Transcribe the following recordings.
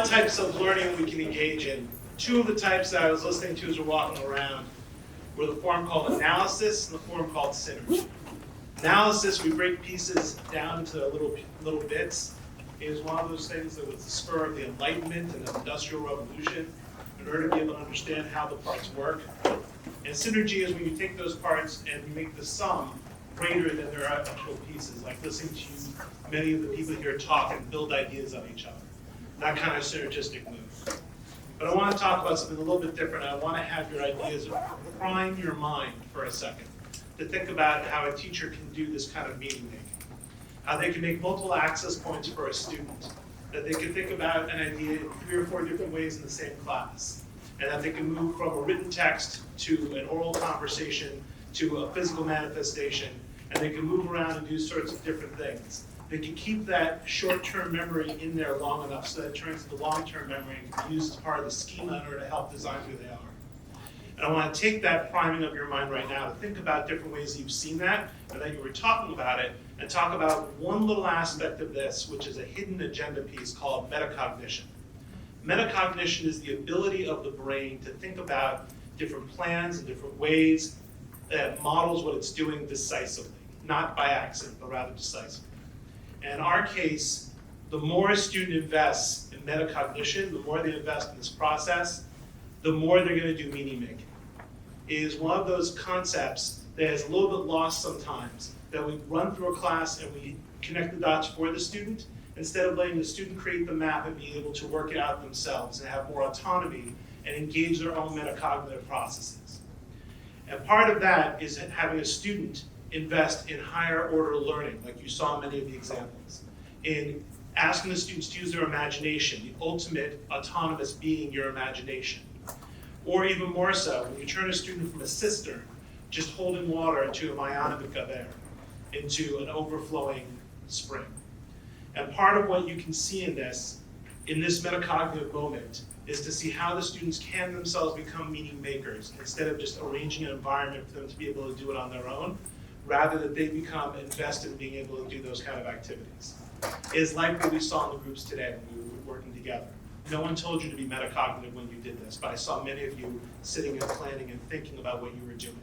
of types of learning we can engage in. Two of the types that I was listening to as we're walking around were the form called analysis and the form called synergy. Analysis, we break pieces down into little bits. It is one of those things that was the spur of the Enlightenment and the Industrial Revolution in order to be able to understand how the parts work. And synergy is when you take those parts and you make the sum greater than their actual pieces, like listening to many of the people here talk and build ideas on each other. That kind of synergistic move. But I want to talk about something a little bit different. I want to have your ideas prime your mind for a second to think about how a teacher can do this kind of meaning making. How they can make multiple access points for a student. That they can think about an idea in 3 or 4 different ways in the same class. And that they can move from a written text to an oral conversation to a physical manifestation. And they can move around and do sorts of different things. They can keep that short-term memory in there long enough so that it turns into long-term memory and can be used as part of the schema in order to help design who they are. And I want to take that priming of your mind right now to think about different ways you've seen that and that you were talking about it, and talk about one little aspect of this, which is a hidden agenda piece called metacognition. Metacognition is the ability of the brain to think about different plans and different ways that models what it's doing decisively, not by accident, but rather decisively. And in our case, the more a student invests in metacognition, the more they invest in this process, the more they're going to do meaning making. It is one of those concepts that is a little bit lost sometimes, that we run through a class and we connect the dots for the student, instead of letting the student create the map and be able to work it out themselves and have more autonomy and engage their own metacognitive processes. And part of that is having a student invest in higher order learning, like you saw in many of the examples, in asking the students to use their imagination, the ultimate autonomous being your imagination. Or even more so, when you turn a student from a cistern, just holding water, into a maianamika there, into an overflowing spring. And part of what you can see in this metacognitive moment, is to see how the students can themselves become meaning makers, instead of just arranging an environment for them to be able to do it on their own, rather that they become invested in being able to do those kind of activities. It is like what we saw in the groups today when we were working together. No one told you to be metacognitive when you did this, but I saw many of you sitting and planning and thinking about what you were doing.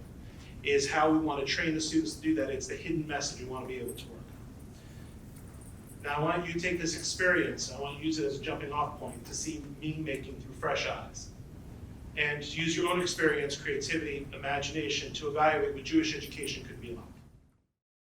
It is how we want to train the students to do that. It's the hidden message we want to be able to work on. Now I want you to take this experience, I want you to use it as a jumping off point to see meaning making through fresh eyes. And use your own experience, creativity, imagination to evaluate what Jewish education could be like.